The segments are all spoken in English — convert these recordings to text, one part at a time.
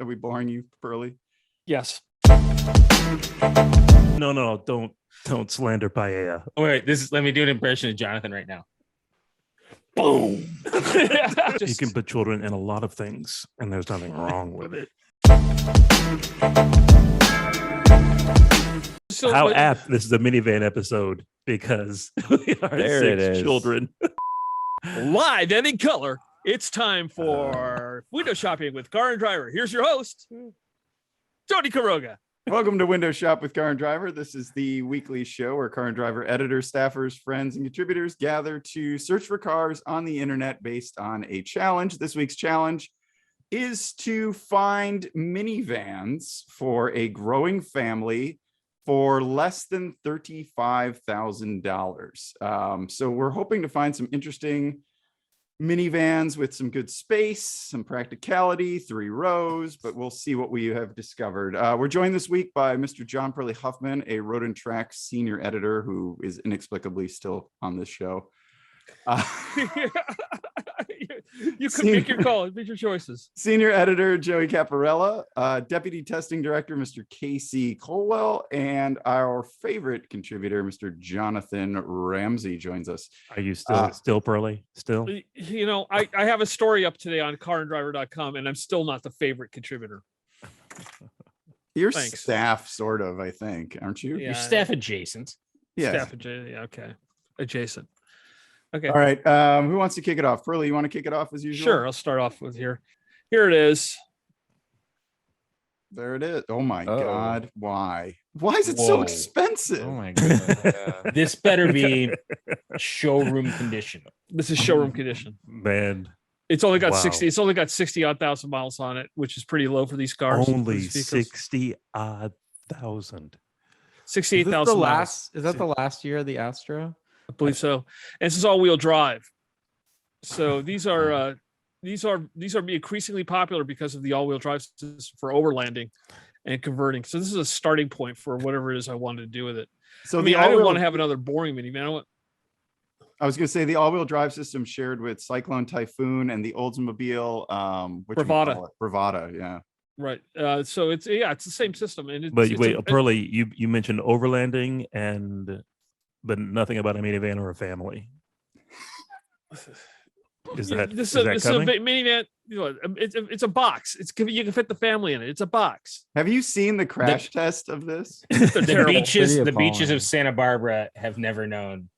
we boring you, Pearley? Yes. No, don't slander Paella. Oh, wait, let me do an impression of Jonathon right now. Boom. You can put children in a lot of things, and there's nothing wrong with it. So, How apt this is a minivan episode because we are There six children. live and in color, it's time for window shopping with Car and Driver. Here's your host, Tony Quiroga. Welcome to Window Shop with Car and Driver. This is the weekly show where Car and Driver editors, staffers, friends, and contributors gather to search for cars on the internet based on a challenge. This week's challenge is to find minivans for a growing family for less than $35,000. So we're hoping to find some interesting minivans with some good space, some practicality, 3 rows, but we'll see what we have discovered. We're joined this week by Mr. John Pearley Huffman, a Road and Track senior editor who is inexplicably still on this show. You can make your call, make your choices. Senior editor Joey Capparella, deputy testing director Mr. Casey Colwell, and our favorite contributor Mr. Jonathon Ramsey joins us. Are you still Pearly? Still? You know, I have a story up today on carandriver.com, and I'm still not the favorite contributor. Your Thanks. staff, sort of, I think, aren't you? Yeah. Your staff adjacent. Yeah. Staff adjacent. Yeah, okay. Adjacent. Okay. All right. Who wants to kick it off? Pearly, you want to kick it off as usual? Sure. I'll start off with here. Here it is. There it is. Oh my God. Why? Why is it so expensive? Oh my god. This better be showroom condition. This is showroom condition. Man, It's only got Wow. 60. It's only got 60-odd thousand miles on it, which is pretty low for these cars. only These vehicles. 60,000 odd. 68,000 miles. Is that the last year of the Astro? I believe so. And this is all-wheel drive. So these are being increasingly popular because of the all-wheel drive system for overlanding and converting. So this is a starting point for whatever it is I wanted to do with it. So I mean, the I didn't all-wheel- want to have another boring minivan. I was going to say the all-wheel drive system shared with Cyclone Typhoon and the Oldsmobile Bravada. Bravada, yeah. Right. So it's the same system. And But wait, Pearly, you mentioned overlanding but nothing about a minivan or a family. Is that this is that is a coming? minivan? You know, it's a box. You can fit the family in it. It's a box. Have you seen the crash test of this? They're The terrible. beaches appalling. of Santa Barbara have never known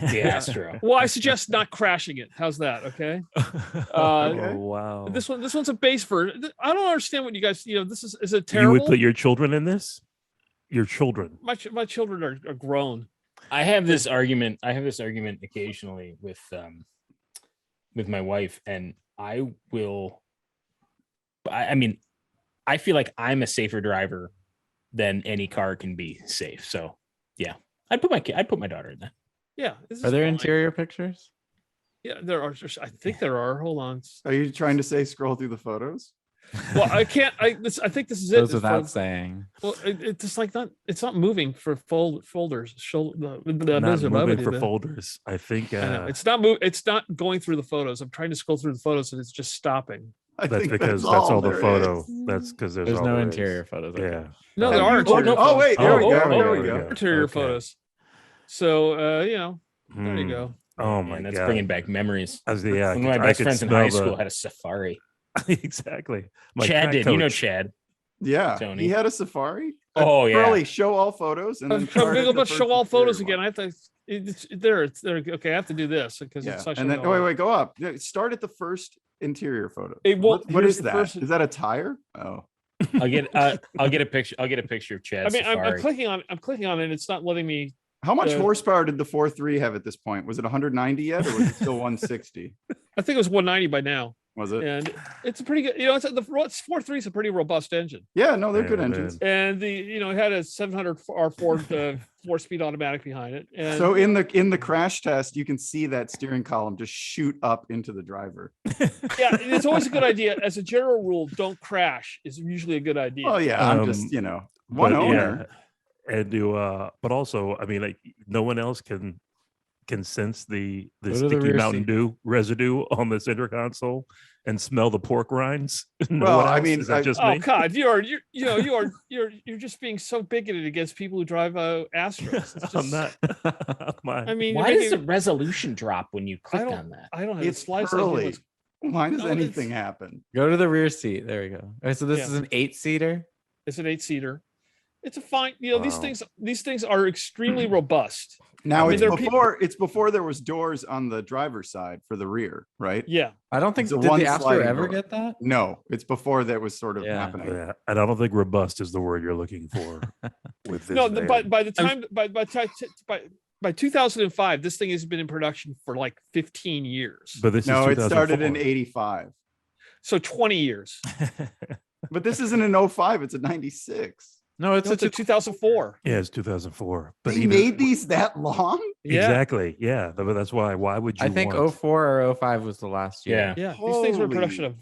the Astro. Well, I suggest not crashing it. How's that? Okay. Okay. Oh wow! This one's a base for. I don't understand what you guys. You know, this is it You terrible? would put your children in this? Your children? My children are grown. I have this argument occasionally with my wife, and I mean, I feel like I'm a safer driver than any car can be safe. So yeah, I'd put my daughter in that. Yeah. This is Are there fine. interior pictures? Yeah, there are. I think there are. Hold on. Are you trying to say scroll through the photos? Well, I can't. I think this is it. Goes This without photo- saying. Well, it's just like not. It's not moving for folders. Not moving for folders. I think I know. It's not It's not going through the photos. I'm trying to scroll through the photos and it's just stopping. I that's think because that's all the there photo. is. That's because There's all no there is. interior photos. Okay. Yeah. No, Have there are. you- interior oh, wait, there we Oh, go. oh, There oh, we there go. we go. Interior Okay. photos. So you know, there you Hmm. go. Oh Man, my that's god! bringing back memories. One One of my best friends in high school had a Safari. Exactly. My Chad track did. You know coach. Chad. Yeah, Tony. he had a Safari. Oh, yeah. Pearly, show all photos and then I'm start going at to the show first all photos interior again. one. I have to. It's there. It's there. Okay, I have to do this because Yeah, it's such and a. then wait, go up. Yeah, start at the first interior photo. It won't- What here's is the that? first- Is that a tire? Oh, I'll get a picture. I'll get a picture of Chad. I mean, I'm Safari. clicking on. I'm clicking on it. It's not letting me. how much Uh, horsepower did the 4.3 have at this point? Was it 190 yet, or was it still 160? I think it was 190 by now, Was it? and it's a pretty good. You know, it's the 4.3 is a pretty robust engine, Yeah, no, they're good Yeah, engines. and it had a 700 R4 4-speed automatic behind it. And So in the crash test, you can see that steering column just shoot up into the driver. yeah, it's always a good idea. As a general rule, don't crash is usually a good idea. Oh yeah, I'm just one but, owner. yeah, and do but also I mean, like, no one else can can sense the Go to the sticky rear Mountain seat. Dew residue on the center console and smell the pork rinds? No Well, one I else? mean, Is that just Oh me? God, you're just being so bigoted against people who drive Astros. It's I'm just- not. I mean, Why you're does the making, resolution drop when you click don't- on that? I don't have it's the slice idea Pearley. what's- Why does No, anything it's- happen? Go to the rear seat. There we go. All right, so this Yeah. is an 8-seater. It's an 8-seater. It's a fine. Wow. These things are extremely robust. Now I mean, it's there are before there was doors on the driver's side for the rear, right? Yeah. I don't think It's a did one the Astro sliding ever door. get that? No, it's before that was sort of Yeah. happening. Yeah, and I don't think robust is the word you're looking for with this. No, van. by the time by 2005, this thing has been in production for like 15 years. but this No, is it started in 2004. 85. So 20 years. But this isn't an 05, it's a 96. No, it's No, a it's a 2004. Yeah, it's 2004. But They even- made these that long? Yeah. exactly. Yeah, but that's why. Why would you? I think want... 04 or 05 was the last year. Yeah. These things were in Holy- production of.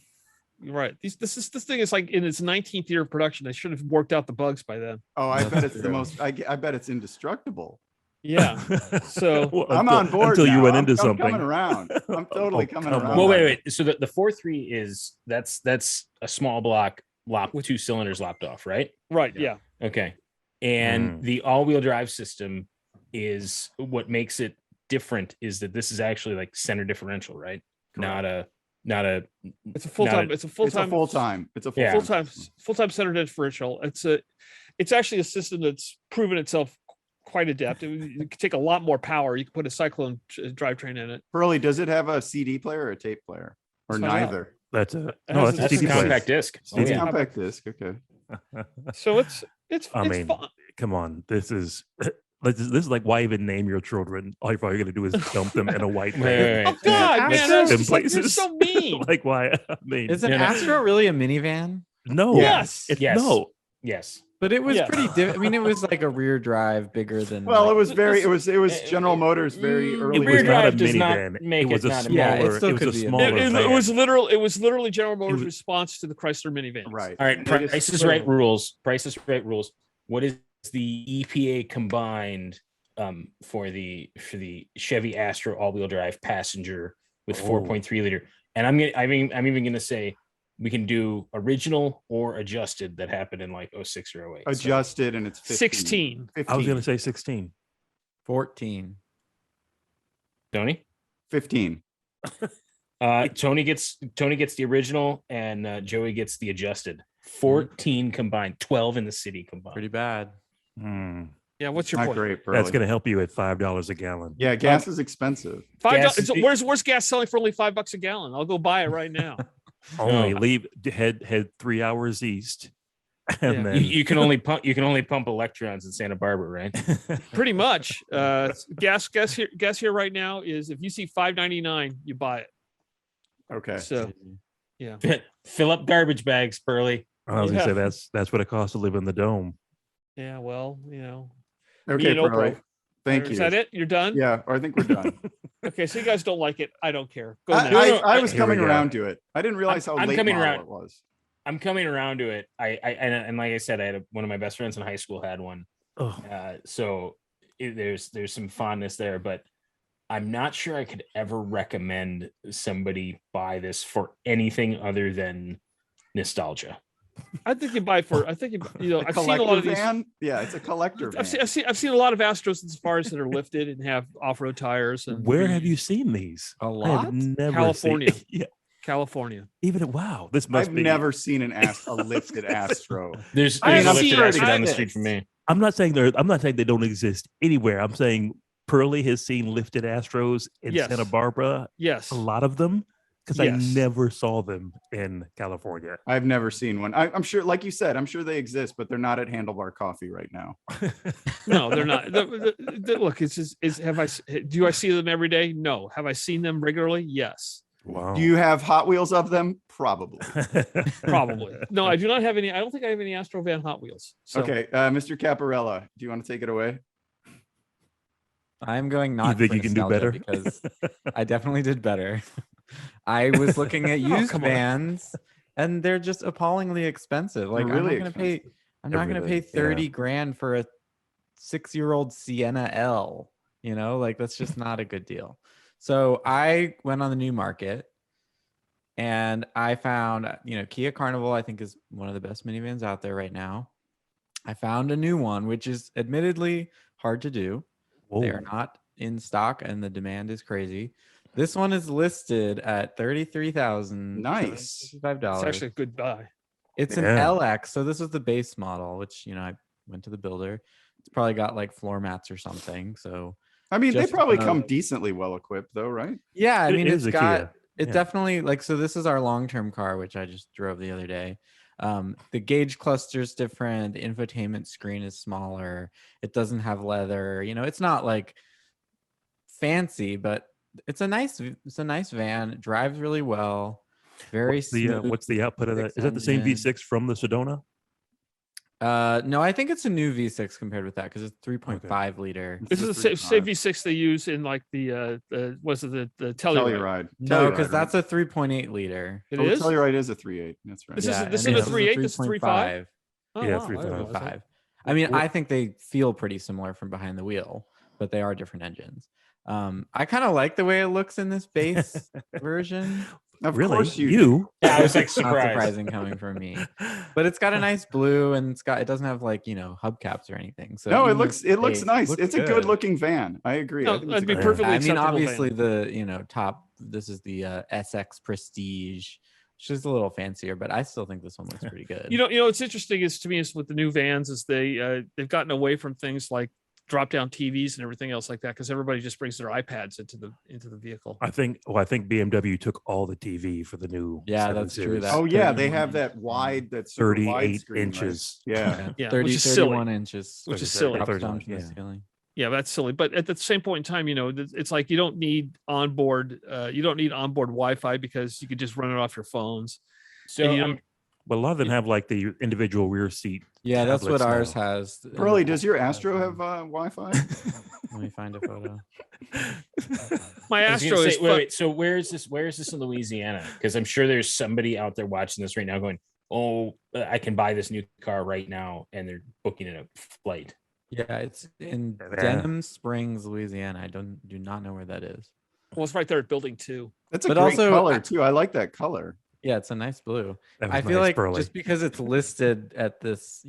You're right. This thing is like in its 19th year of production. They should have worked out the bugs by then. Oh, I That's bet it's the true. most. I bet it's indestructible. Yeah. So Well, I'm until- on board until you now. went I'm- into I'm something. coming around. I'm totally Oh, coming come around. on. Well, wait. So the 4.3 is that's a small block lop with 2 cylinders lopped off, right? right. Yeah. Okay. And the all-wheel drive system is what makes it different is that this is actually like center differential, right? Not a It's a full time. It's a full It's a time. full time. It's a full Yeah. Full time center differential. It's actually a system that's proven itself quite adept. It can take a lot more power. You can put a Cyclone drivetrain in it. Pearly, does it have a CD player or a tape player? Or Let's find out. neither? That's a It no. has That's a a that's a CD player. compact disc. Oh, It's yeah. compact disc. Okay. So it's I mean, fun. Come on, this is this is like why even name your children? All you're probably gonna do is dump them in a white Wait, van. wait, Oh God, Astro man, that's in just like, you're places. so mean. Like why? I mean, Is an Yeah, no. Astro really a minivan? no. Yes. Yes. No. Yes. But it was Yeah. pretty. I mean, it was like a rear drive bigger than. Well, like- it was very. It was it- General Motors very mm, early. It rear was not a drive does not minivan. make It was it a not a smaller. Yeah, it still It was could a be a smaller. It van. was literally General Motors' was- response to the Chrysler minivan. Right. All right. They just- Price is right rules. Price is right rules. What is the EPA combined for the Chevy Astro all-wheel drive passenger with Oh. 4.3 liter? And I'm even gonna say we can do original or adjusted that happened in like 06 or 08. So, Adjusted and it's 15. 16. 15. I was gonna say 16. 14. Tony? 15. Tony gets the original and Joey gets the adjusted. 14 combined, 12 in the city combined. Pretty bad. Hmm. Yeah, what's your Not point? great. Pearly. That's gonna help you at $5 a gallon. Yeah, gas is expensive. $5. Gas- Where's gas selling for only $5 a gallon? I'll go buy it right now. Only No. leave head 3 hours east, and Yeah. then You can only pump electrons in Santa Barbara, right? Pretty much. Gas here right now is if you see $5.99, you buy it. Okay. So yeah. Fill up garbage bags, Pearly. I was gonna Yeah. say that's what it costs to live in the dome. Yeah, well, you know. Okay, and Oprah. Pearly. Thank you. Is that it? You're done? Yeah, I think we're done. Okay, so you guys don't like it. I don't care. Go I, next. I was Here we coming go. around to it. I didn't realize how I'm late coming model around. it was. I'm coming around to it. And like I said, I had one of my best friends in high school had one. Oh, So there's some fondness there, but I'm not sure I could ever recommend somebody buy this for anything other than nostalgia. I think you buy for. I think you know. A I've seen a lot collector of these. van? Yeah, it's a collector van. I've seen a lot of Astros and Safaris that are lifted and have off-road tires. And where have you seen these? A I lot? have never California. Seen, yeah, California? even wow. This must I've be. never seen a lifted Astro. There's I a mean, I'm lifted sure Astro it down the has. street from me. I'm not saying they don't exist anywhere. I'm saying Pearly has seen lifted Astros in Yes. Santa Barbara. Yes. A lot of them, because Yes. I never saw them in California. I've never seen one. I'm sure, like you said, I'm sure they exist, but they're not at Handlebar Coffee right now. No, they're not. Look, it's just. Do I see them every day? No. Have I seen them regularly? Yes. Wow. Do you have Hot Wheels of them? Probably. Probably. No, I do not have any. I don't think I have any Astro Van Hot Wheels. So. Okay, Mr. Capparella, do you want to take it away? I'm going not. think for you can do nostalgia better? because I definitely did better. I was looking at used come on. vans, and they're just appallingly expensive. Like They're really I'm not gonna pay. I'm not gonna pay Everything, yeah. 30 grand for a 6-year-old Sienna L. You know, like that's just not a good deal. So I went on the new market and I found, Kia Carnival, I think is one of the best minivans out there right now. I found a new one, which is admittedly hard to do. They are not in stock and the demand is crazy. This one is listed at $33,000. Nice. It's $55. actually a good buy. It's an LX. So this is the base model, which, I went to the builder. It's probably got like floor mats or something. So I mean, they just probably one of come those. decently well equipped though, right? Yeah, I It mean, is it's a got Kia. it Yeah. definitely like, so this is our long-term car, which I just drove the other day. The gauge cluster is different. The infotainment screen is smaller. It doesn't have leather. It's not like fancy, but it's a nice van. It drives really well. Very What's the output of that? V6 Is that the same engine. V6 from the Sedona? No, I think it's a new V6 compared with that because it's 3.5 liter. This is the same V6 they use in like the Telluride. Telluride. No, Telluride, because right? that's a 3.8 liter. It Oh, is. Telluride is a 3.8. That's right. This is- and this this is a 3.8, this is 3.5? Oh, Yeah, wow, I didn't 3.5. realize that. 3.5. I mean, I think they feel pretty similar from behind the wheel, but they are different engines. I kind of like the way it looks in this base version. Of Really? course you. You? Yeah, I was like Not surprised. surprising coming from me, but it's got a nice blue and it doesn't have like hubcaps or anything. So No, it even looks the nice. base looks It's a good looking van. I agree. No, I think it's that'd a be great perfectly van. I mean, acceptable obviously van. the top. This is the SX Prestige, which is a little fancier, but I still think this one looks pretty good. What's interesting is to me is with the new vans is they've gotten away from things like drop down TVs and everything else like that because everybody just brings their iPads into the vehicle. I think BMW took all the TV for the new. Yeah, 7 that's true, Series. that- Oh yeah, they 31 have that inch. wide, that super 38 widescreen, inches. Right? Yeah. Yeah, 30, which is silly. 31 inches, Which is Thirty- silly. drops 31, down from the yeah. ceiling. Yeah, that's silly. But at the same point in time, it's like you don't need onboard Wi-Fi because you could just run it off your phones. So And you I'm don't- But a lot of them have like the individual rear seat. Yeah, that's what tablets ours now. has. Pearly, does your Astro have Wi-Fi? Let me find a photo. My I was gonna Astro say, is wait. So where is this? Where is this in Louisiana? Because I'm sure there's somebody out there watching this right now going, "Oh, I can buy this new car right now," and they're booking a flight. Yeah, it's in Yeah. Denham Springs, Louisiana. I do not know where that is. well, it's right there at Building 2. That's a But great also, color too. I like that color. Yeah, it's a nice blue. That was I feel nice, like Pearly. just because it's listed at this,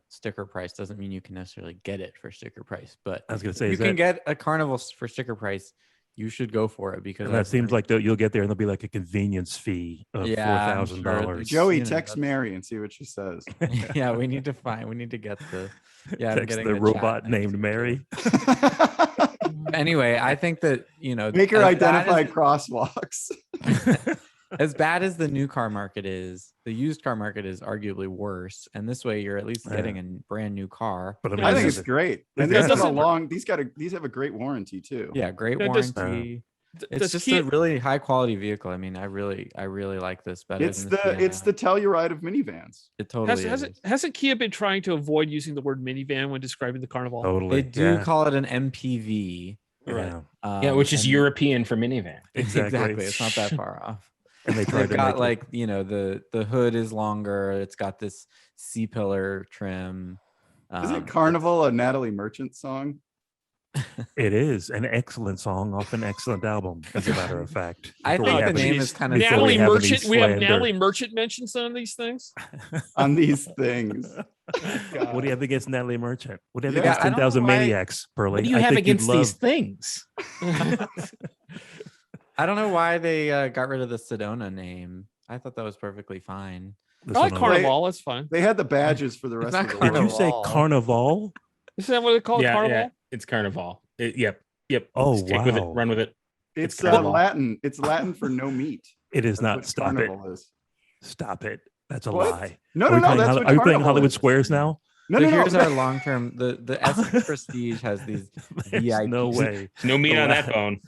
sticker price doesn't mean you can necessarily get it for sticker price. But I was gonna say, you is can that, get a Carnival for sticker price, you should go for it because and that I've seems heard- like you'll get there and there'll be like a convenience fee of Yeah, I'm $4,000. sure. Joey, You know, text that's- Mary and see what she says. yeah, we need to get the I'm Text getting the chat robot next named too. Mary. Anyway, I think that Make her as bad identify as- crosswalks. as bad as the new car market is, the used car market is arguably worse. And this way, you're at least getting a brand new car. But I think it's it's great. It And these have a doesn't- long. These have a great warranty too. Yeah, great Now, does- warranty. It's Does just Kia- a really high quality vehicle. I mean, I really like this better. It's than the Sienna. Telluride of minivans. It totally is. Hasn't Kia been trying to avoid using the word minivan when describing the Carnival? totally. They do yeah. call it an MPV. Right. Yeah, which is and- European for minivan. Exactly. It's not that far off. And they tried They've to got make it- the hood is longer. It's got this C-pillar trim. Isn't Carnival a Natalie Merchant song? It is an excellent song off an excellent album, as a matter of fact. I Before we think the have any- name is kind of before Natalie have any Merchant. We have slander. Natalie Merchant mentions on these things. On these things. What do you have against Natalie Merchant? What do you have Yeah, against I don't know 10,000 why- Maniacs, Pearly? What do you I have think you'd against these love- things? I don't know why they got rid of the Sedona name. I thought that was perfectly fine. this I like one. Carnival. That's fine. They had the badges for the rest not of the Did you world. say Carnival? Isn't that what they call it? Carnival? Yeah, it's Carnival. Yep. Oh, Stick with it. wow. Run with it. It's Carnival. Latin. It's Latin for no meat. It is That's not. what Stop it. Carnival is. Stop it. That's a What? lie. No, Are no, we no. playing That's Holly- what Are we playing Carnival Hollywood is. Squares now? No, So no, no. here's our long term. The SX Prestige has these There's VIP. no way. No meat on that Wow. bone.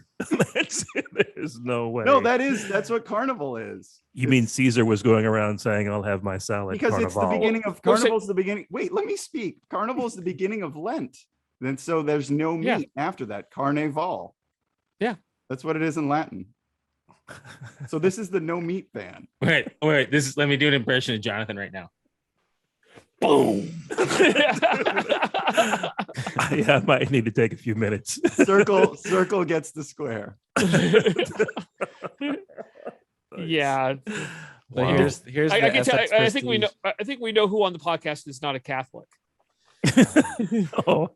There's no way. No, that's what Carnival is. You mean Caesar was going around saying, "I'll have my salad"? Because it's the Carnival." beginning of Well, so- Carnival's the beginning. Wait, let me speak. Carnival's the beginning of Lent. Then so there's no meat Yeah. after that. Carnival. Yeah. That's what it is in Latin. So this is the no meat ban. Wait. Let me do an impression of Jonathan right now. Boom. I might need to take a few minutes. Circle gets the square. Yeah. So Wow. here's I the can tell. SX I think we know. Prestige. I think we know who on the podcast is not a Catholic. Oh,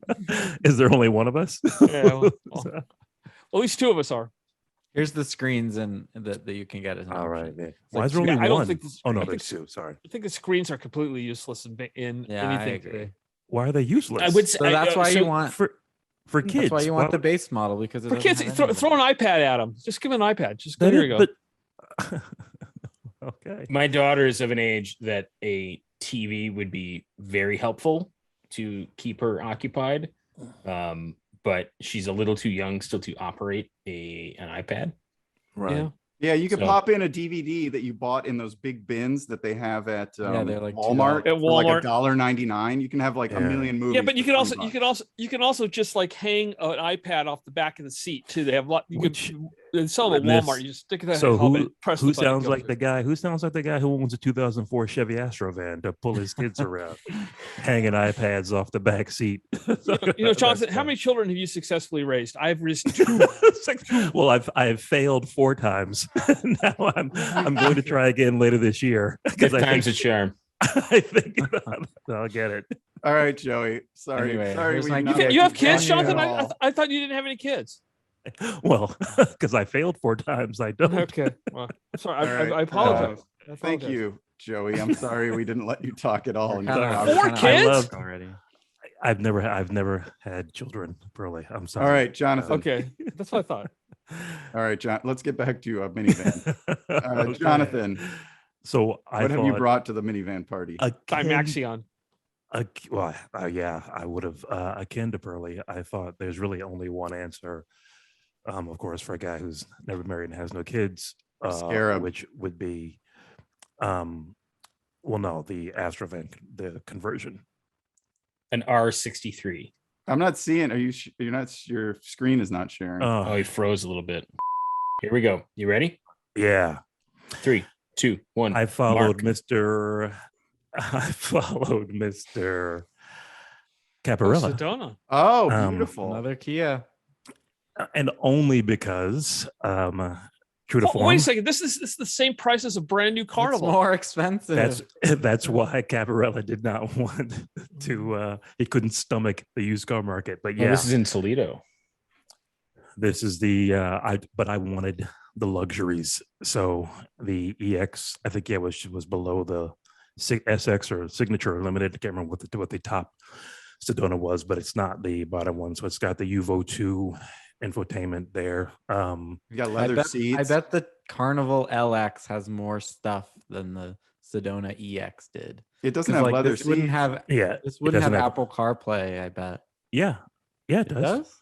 is there only one of us? Yeah, well, at least two of us are. Here's the screens and that you can get as an All option. right. Yeah. Why like is there Yeah, only I don't one? think this- Oh no, I there's think- two. Sorry. I think the screens are completely useless in Yeah, I anything. agree. Why are they useless? I would say So that's why you want for kids. that's why you want Why- the base model because it for doesn't kids. have Throw, any throw of an iPad at them. Just give them an iPad. Just go. that Here is- you go. but- okay. My daughter is of an age that a TV would be very helpful to keep her occupied. But she's a little too young still to operate an iPad. Right. Yeah. Yeah, you could So- pop in a DVD that you bought in those big bins that they have at Yeah, they're like Walmart. $2. At For like Walmart. $1.99. You can have like a Yeah. million movies. Yeah, but you for can $20. you can also just like hang an iPad off the back of the seat too. They have a lot. You Which- can they sell them at This- Walmart. You just stick that. So press who the button, sounds go like through. the guy? Who sounds like the guy who owns a 2004 Astro van to pull his kids around, hanging iPads off the back seat? You know, Jonathan, That's how many children have you successfully raised? I've raised two. well, I've failed 4 times. Now I'm going to try again later this year because Fifth I time's a think, charm. I think I'll get it. All right, Joey. Sorry. Anyway, Sorry. here's we my- did not You get You have to kids, draw you Jonathan? at all. I thought you didn't have any kids. Well, because I failed 4 times, I don't. Okay. Well, sorry. All right. I apologize. I Thank apologize. you, Joey. I'm sorry we didn't let you talk at all. We're and kinda- talk. we're Four kinda kids? love already. I've never had children, Pearley. I'm sorry. All right, Jonathan. Okay, that's what I thought. All right, John. Let's get back to minivan. Okay. Jonathan, So I what have you thought brought to the minivan party? Time Maxion. Well, yeah, I would have akin to Pearly. I thought there's really only one answer. Of course, for a guy who's never married and has no kids, Scarab. which would be, well, no, the Astro van, the conversion. An R63. I'm not seeing. Are you? You're not. Your screen is not sharing. Oh, he froze a little bit. Here we go. You ready? Yeah, 3, 2, 1. I followed Mark. Mr. Oh, Capparella, Sedona. Oh, um, beautiful. Another Kia. and only because, true to Oh, form. wait a second. This is the same price as a brand new It's Carnival. more expensive. That's why Capparella did not want to. He couldn't stomach the used car market. But Oh, yeah, this is in Toledo. this is the. But I wanted the luxuries. So the EX, I think, was below the SX or Signature Limited. I can't remember what the top Sedona was, but it's not the bottom one. So it's got the Uvo 2 infotainment there. You got I leather bet, seats. I bet the Carnival LX has more stuff than the Sedona EX did. it doesn't 'Cause, have like, leather this seats. wouldn't have Yeah, this wouldn't have doesn't have- Apple CarPlay. I bet yeah, it it does. does.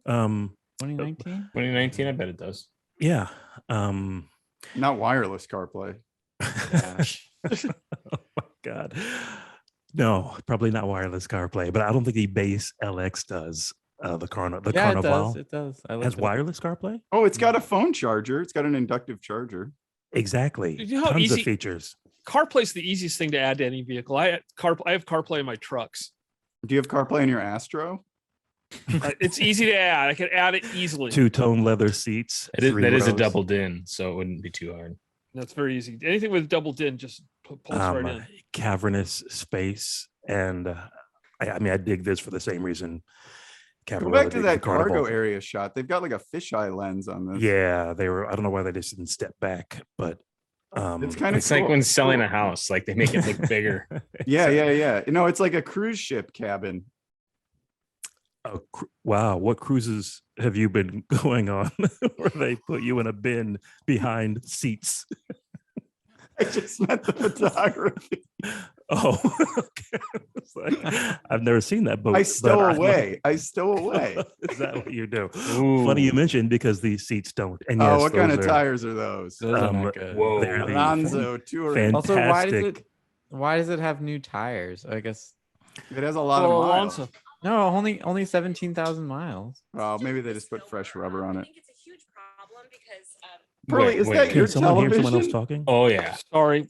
Um, 2019. 2019, I bet it does. yeah. Not wireless CarPlay. Oh my god. No, probably not wireless CarPlay, but I don't think the base LX does. The Yeah, it Carnival does. It does. I has looked it up. wireless CarPlay. Oh, it's got a phone charger. It's got an inductive charger. Exactly. You know how Tons easy- of features. CarPlay's the easiest thing to add to any vehicle. I have CarPlay in my trucks. Do you have CarPlay in your Astro? It's easy to add. I can add it easily. 2-tone leather seats. That is, 3 that is a rows. double din, so it wouldn't be too hard. That's very easy. Anything with double din just pulls right in. Cavernous space, and I mean, I dig this for the same reason. Go Capparella back to digs that the Carnival. cargo area shot. They've got like a fisheye lens on this. Yeah, they were. I don't know why they just didn't step back, but It's kind of It's like when selling a house, like they make it look bigger. Yeah, yeah, yeah. You know, it's like a cruise ship cabin. Wow, what cruises have you been going on where they put you in a bin behind seats? I just meant the photography. Oh, okay. It's like, I've never seen that boat. I but stow I- away. I stow away. Is that what you do? Ooh. Funny you mentioned because these seats don't. And Oh, yes, what kind of those are tires are those? Those are Um, not good. Whoa. they're the Alonzo touring. Also, why does fantastic- it? Why does it have new tires? I guess It has a lot Well, of miles. Alonso. no. Only 17,000 miles. Well, maybe they just put fresh rubber on I it. think it's a huge problem because Pearly, is that Can your someone hear someone else television? talking? Oh yeah. Sorry.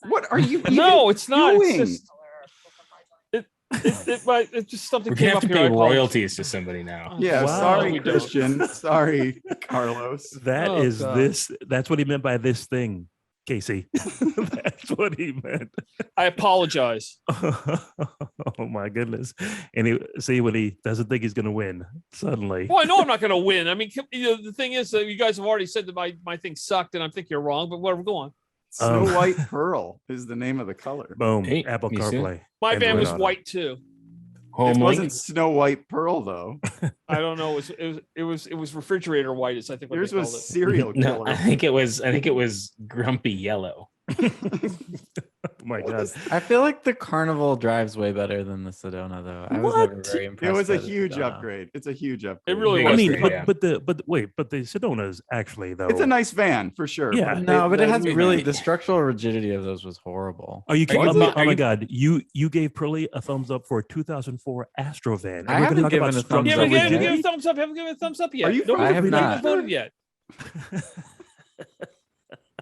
What are you even No, it's not. doing? It's just It's just something We're came gonna up have to here. I pay apologize. royalties to somebody now. Yeah, Wow. sorry, We don't. Christian. Sorry, Carlos. That Oh, is God. this. That's what he meant by this thing, Casey. That's what he meant. I apologize. Oh my goodness! And he see when he doesn't think he's going to win suddenly. Well, I know I'm not going to win. I mean, the thing is that you guys have already said that my thing sucked, and I think you're wrong. But whatever, go on. Snow White Pearl is the name of the color. Boom! Hey, Apple you see? CarPlay. My van Android was Auto. white too. It Home wasn't link. Snow White Pearl though. I don't know. It was refrigerator white. Is I think what Yours they called was it. serial No, killer. I think it was grumpy yellow. Oh my god! I feel like the Carnival drives way better than the Sedona, though. I was never What? very impressed. It was a by the huge Sedona. upgrade. It's a huge upgrade. really Big I was. mean, upgrade, but, yeah. but the Sedona is actually though. It's a nice van for sure. Yeah. No, but it has the- really the structural rigidity of those was horrible. Are you kidding? Was Oh, it? oh my god! You gave Pearley a thumbs up for a 2004 Astro van. I And we're gonna haven't talk given about a thumbs Yeah, structural but give, up. give rigidity? a thumbs up. Haven't given a thumbs up yet. Are you No, from I have we not. haven't voted yet.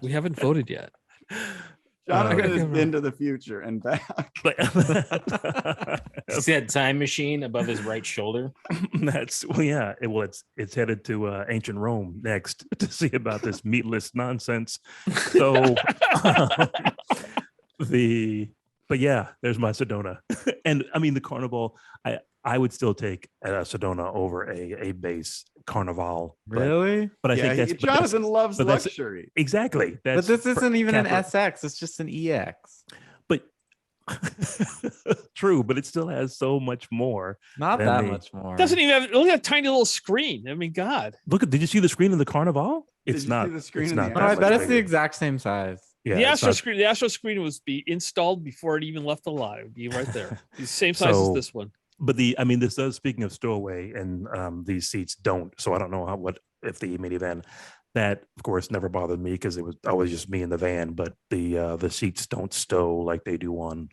We haven't voted yet. Jonathan has Okay. been to the future and back. But- See that time machine above his right shoulder? That's well, yeah. It's headed to ancient Rome next to see about this meatless nonsense. So but yeah, there's my Sedona, and I mean the Carnival. I would still take a Sedona over a base Carnival. Really? But I think that's Jonathan loves but that's- luxury. exactly. But That's this isn't even an Capra- SX. It's just an EX. But true, but it still has so much more. Not Than that the- much more. Doesn't even have. It only got a tiny little screen. I mean, God. Look, did you see the screen in the Carnival? Did It's you not. see the screen it's in the not No, that I Atlas? much bet it's the bigger. exact same size. Yeah, the it's Astro not- screen. The Astro screen was be installed before it even left the lot. It would be right there. The same size as So- this one. But this does, speaking of stowaway, and these seats don't. So I don't know what if the minivan, that of course never bothered me because it was always just me in the van. But the seats don't stow like they do on,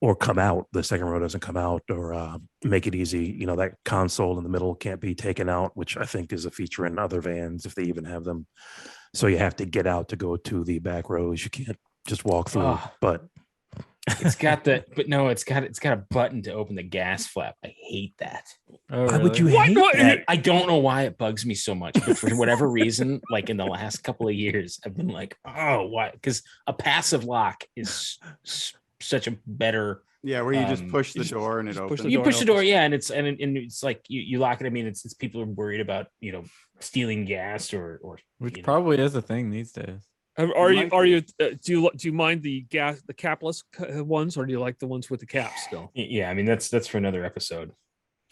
or come out. The second row doesn't come out, or make it easy. You know, that console in the middle can't be taken out, which I think is a feature in other vans if they even have them. So you have to get out to go to the back rows. You can't just walk through. Oh. But It's got it's got a button to open the gas flap. I hate that. Oh, why would you really? What? hate What? that? I don't know why it bugs me so much, but for whatever reason, like in the last couple of years, I've been like, oh, why? Because a passive lock is such a better. Yeah, where you just push the just- door and it just push opens. the You door push and the door, opens. yeah, and it's like you lock it. I mean, it's people are worried about stealing gas or Which you know. probably is a thing these days. Are you? might Are be. you? Do you mind the capless ones, or do you like the ones with the caps still? Yeah, I mean that's for another episode.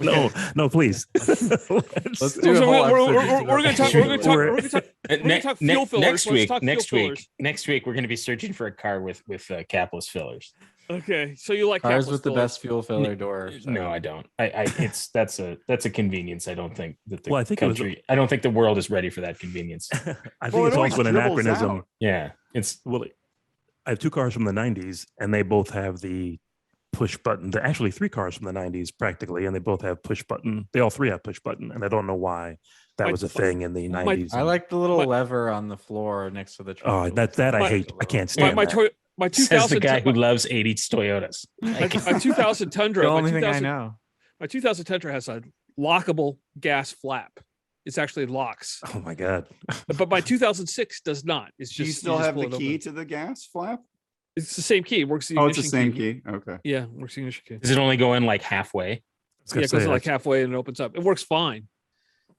No, please. Let's do So a whole we're episode going just to talk. about We're going to talk. We're gonna talk fuel fillers. Next Let's week, talk fuel fillers. next week, we're going to be searching for a car with capless fillers. Okay, so you like cars capless with the fillers. best fuel filler door. No, I don't. That's a convenience. I don't think that the Well, I think it was a- country. I don't think the world is ready for that convenience. I think Well, it it's always also an dribbles anachronism. out. Yeah, it's Well, I have two cars from the 90s, and they both have the push button. They're actually three cars from the 90s, practically, and they both have push button. They all three have push button, and I don't know why that My- was a thing in the my- 90s. I like the little My- lever on the floor next to the Oh, trunk. that I My- hate. I can't My stand my, that. toy, my says 2000 the guy who loves 80s Toyotas. my 2000 Tundra. the My only thing I 2000 know. My 2000 Tundra has a lockable gas flap. It's actually locks, Oh my god. but my 2006 does not. It's just Do you still just have the pull it key open. to the gas flap? It's the same key. It works the Oh, it's the ignition same key. Okay. Yeah, works the ignition key. Does it only go in like halfway? I was Yeah, gonna it goes say, like that's- halfway and it opens up. It works fine.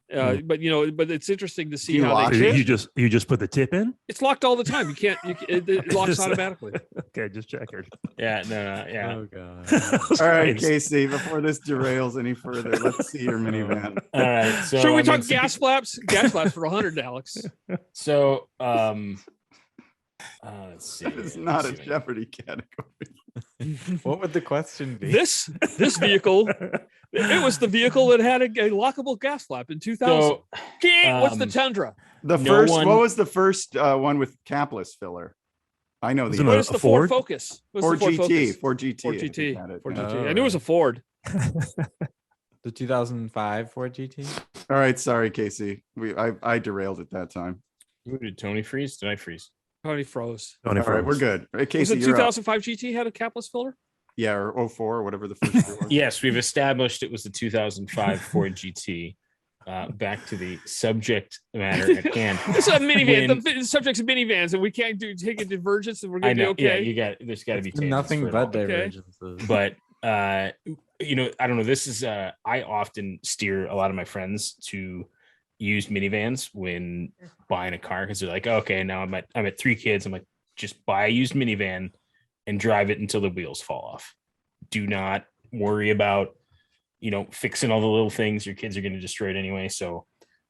But but it's interesting to see you how lock they so it? you just put the tip in? It's locked all the time. You can't. It locks Just- automatically. Okay, just checking. Yeah, no, yeah. Oh god. All right, Christ. Casey, before this derails any further, let's see your minivan. All right. So Should we I mean, talk gas flaps? Gas flaps for 100, Alex. So let's see. That is let's not a see. Jeopardy category. What would the question be? This vehicle, it was the vehicle that had a lockable gas flap in 2000. So What's the um, Tundra? The No first, one- what was the first one with capless filler? I know Wasn't the What a is the Ford Ford? Focus? What's Ford the Ford GT. Focus? Ford GT. Ford I think GT. had it, Ford yeah. GT. I knew it was a Ford. The 2005 Ford GT. All right, sorry, Casey. I derailed at that time. Who did Tony freeze? Did I freeze? Tony froze. Tony All right, we're froze. good. All right, Was Casey, it you're up. 2005 GT had a capless filler? Yeah, or 04 or whatever the first year was. Yes, we've established it was the 2005 Ford GT. Back to the subject matter at hand. It's a minivan. When- The subject's minivans, and we can't take a divergence, and we're I gonna be know. okay. Yeah, there's got to be tangents Nothing for it but all. divergences. But I don't know. This is I often steer a lot of my friends to used minivans when buying a car because they're like, okay, now I'm at 3 kids. I'm like, just buy a used minivan and drive it until the wheels fall off. Do not worry about fixing all the little things. Your kids are going to destroy it anyway. So,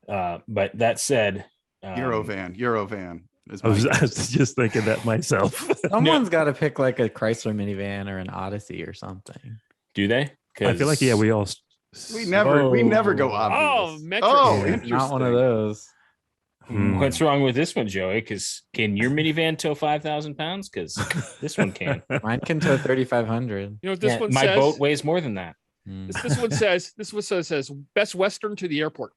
but that said, Eurovan. I was just thinking that myself. Someone's got to pick like a Chrysler minivan or an Odyssey or something. Do they? I feel like we all. We never go Whoa. obvious. Oh, Metris. Oh, Yeah, interesting. not one of those. What's wrong with this one, Joey? Because can your minivan tow 5,000 pounds? Because this one can. Mine can tow 3,500. You know what this Yeah, one my says? boat weighs more than that. This one says. This one says Best Western to the airport.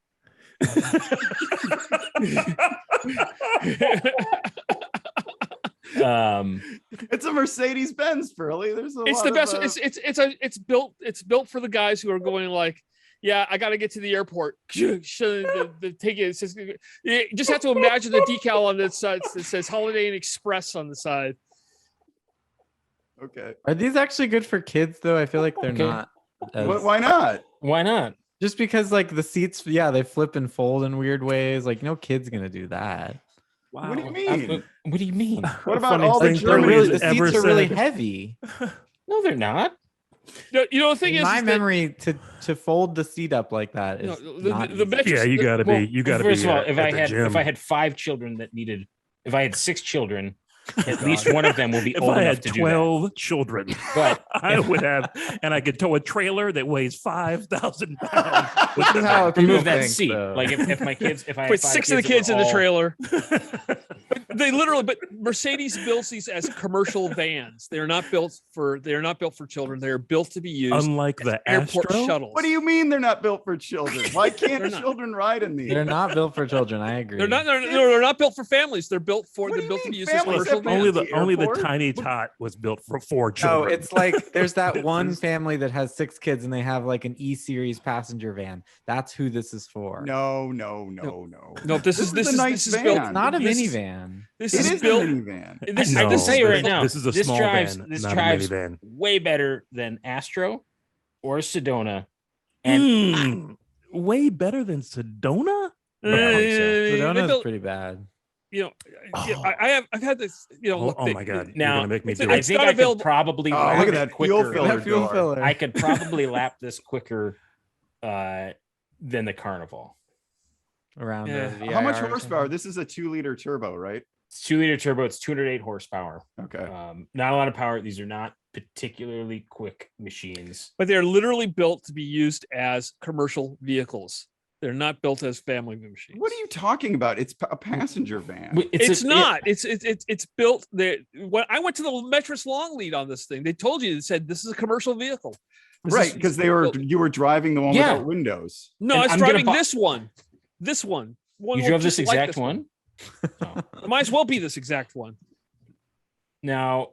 It's a Mercedes-Benz, Pearley. There's a It's lot the of, best. It's built for the guys who are going like, yeah, I got to get to the airport. The ticket it says, you just have to imagine the decal on the side that says Holiday Inn Express on the side. Okay. Are these actually good for kids though? I feel like they're Okay. not. Why not? Why not? Just because like the seats, yeah, they flip and fold in weird ways. Like no kid's gonna do that. What do you mean? What do you mean? What about Funny all the thing They're Pearley really, has the ever seats are really said. heavy. No, they're not. The thing In is, my is that, memory, to fold the seat up like that is not the easy. Metris- Yeah, you got to Well, be. You got to first be. of all, at the gym. if I had 5 children that needed, if I had 6 children, at least one of them will be if old I enough had to do 12 children, But I would have, and I could tow a trailer that weighs 5,000 pounds. This is how that. people Remove that think, seat. though. Like if my kids, if I had put 5 6 of the that kids were in the all- trailer. But Mercedes builds these as commercial vans. They're not built for children. They're built to be used Unlike the airport Astro. shuttles. What do you mean they're not built for children? Why can't They're not. children ride in these? They're not built for children. I agree. They're not built for families. They're built What do to you be mean used as families commercial have vans. Only the airport? tiny tot was built for 4 No, children. it's like there's that one family that has 6 kids and they have like an E-series passenger van. That's who this is for. No. No, this is a nice this is built. van. Not a this- minivan. This It is is built. a minivan. This I is can say built. right now, This is a this small drives van, this not drives a minivan. way better than Astro or Sedona. And Way better than Sedona. They Sedona's built- pretty bad. I've had this. Oh my god! You're Now, gonna make me it's- do I it's it. think not I could available- probably Oh, lap look at it that fuel quicker. filler. That fuel door. filler. I could probably lap this quicker than the Carnival. Around Yeah. the How much VIR or horsepower? something. This is a 2-liter turbo, right? It's 2-liter turbo. It's 208 horsepower. Okay. Not a lot of power. These are not particularly quick machines. But they're literally built to be used as commercial vehicles. They're not built as family machines. What are you talking about? It's a passenger van. It's not. It's built there. When I went to the Metris long lead on this thing, they told you, it said this is a commercial vehicle. This Right, is- because built- you were driving the one Yeah. without windows. No, and I was I'm gonna driving buy- this one. This one. One You looked drove this just like exact one? Oh. It might as well be this exact one. Now,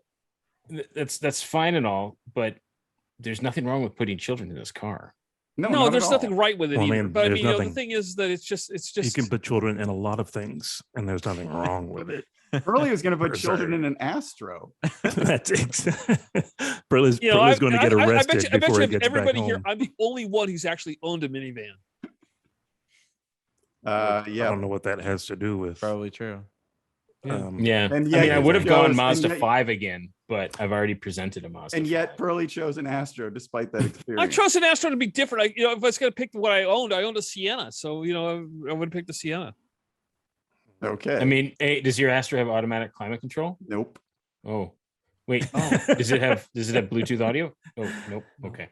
that's fine and all, but there's nothing wrong with putting children in this car. No, not there's at nothing all. right with it Well, either. man, But I there's mean, the nothing- thing is that it's just You can put children in a lot of things, and there's nothing wrong with it. Pearley was going to put Per children se. in an Astro. That's it. Pearl's you know, going to get I arrested bet you before he gets back everybody home. here, I'm the only one who's actually owned a minivan. I Yeah. don't know what that has to do with. Probably true. Yeah. And I yet mean, I you would have chose- gone and Mazda yet- 5 again, but I've already presented a Mazda. And yet 5. Pearley chose an Astro despite that I experience. chose an Astro to be different. If I was going to pick what I owned a Sienna. So, I would pick the Sienna. Okay. I mean, hey, does your Astro have automatic climate control? nope. Oh, wait. Does it have Bluetooth audio? Oh, nope. Okay.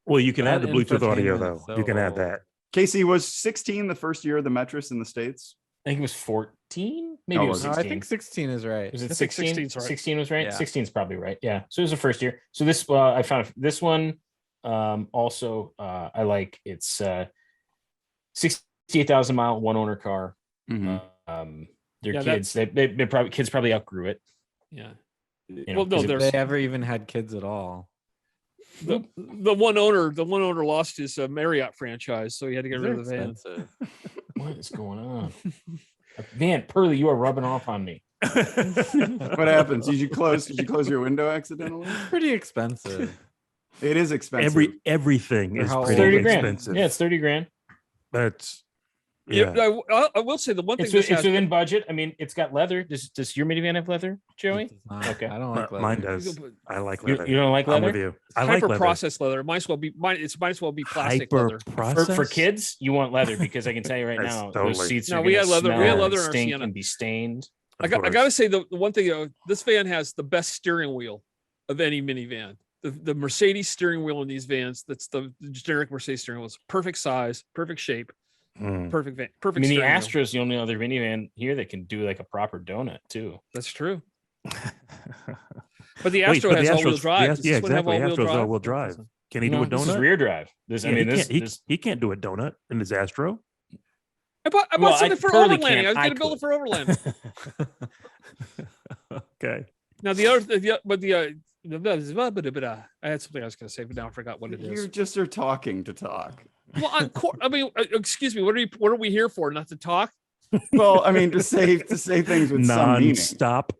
Well, you can That add the Bluetooth audio infotainment though. is so You can add old. that. Casey was 16 the first year of the Metris in the States. I think it was 14. Maybe it was No, 16. I think 16 is right. Was I it think 16? 16 's right. 16 was right. Yeah. 16 is probably right. Yeah. So it was the first year. So this, I found this one. Also, I like it's 68,000 mile one owner car. Mhm. Their Yeah, kids, they probably outgrew it. Yeah. Well, no, 'cause it- If there's they ever even had kids at all. the one owner lost his Marriott franchise, so he had to get They're rid of the van. expensive. what is going on? Man, Pearley, you are rubbing off on me. What happens? Did you close your window accidentally? Pretty expensive. It is expensive. Everything For is how pretty old? 30 grand. expensive. Yeah, it's 30 grand. That's Yeah, yeah. I will say the one thing It's, this it's has, within budget. I mean, it's got leather. Does your minivan have leather, Joey? It does not. Okay. I don't like Mine leather. does. I like You, leather. you don't like I'm leather? with you. I like hyper leather. processed leather. It might as well be plastic Hyper leather. process For kids, you want leather because I can tell you right That's now, totally- those seats No, are we gonna had leather- we smell had and leather in our stink Sienna. and be stained. I gotta say the one thing, this van has the best steering wheel of any minivan. The Mercedes steering wheel in these vans, that's the generic Mercedes steering wheel. It's perfect size, perfect shape, Mm. perfect van, I perfect. mean, the steering wheel. Astro's the only other minivan here that can do like a proper donut too. That's true. But the Wait, Astro but the has all-wheel Astro's- drive. the- Does yeah, this one have exactly. all-wheel Astro's drive? all-wheel drive. Can he do No, a this is donut? rear drive. This, I Yeah, mean, he this, can't, this he can't do a donut in his Astro. I bought Well, something for Pearley overlanding. can't, I was I going to build it could. for overland. Okay. Now the other, I had something I was going to say, but now I forgot what it You is. just are talking to talk. Well, I mean, excuse me. What are we here for? Not to talk? Well, I mean, to say things with some meaning, Non-stop.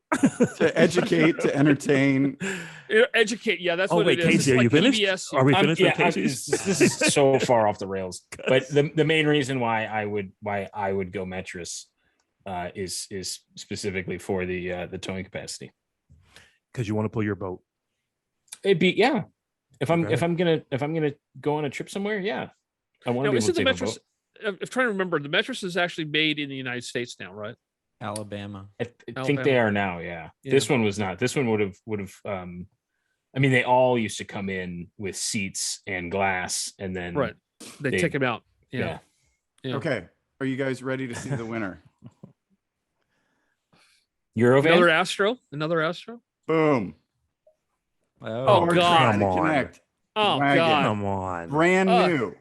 to educate, to entertain. Educate. Yeah, that's Oh, what wait, it is. Casey, It's are you like finished? PBS. Are we I'm- finished yeah, with I'm- Casey's? this is so far off the rails. But the main reason why I would go Metris is specifically for the towing capacity. Because you want to pull your boat. It'd be yeah. If I'm Okay. gonna go on a trip somewhere, yeah. I want to Now, be able isn't to the take a Metris? boat. I'm trying to remember. The Metris is actually made in the United States now, right? Alabama. I think they Alabama. are now, yeah. Yeah. This one was not. This one would have I mean, they all used to come in with seats and glass, and then Right. They take him out. yeah. Yeah. Okay, are you guys ready to see the winner? Eurovan. Another Astro. Another Astro. Boom. Oh, We're God. trying to Come on. connect. Oh Wagon. God. Come on. Brand Uh, new.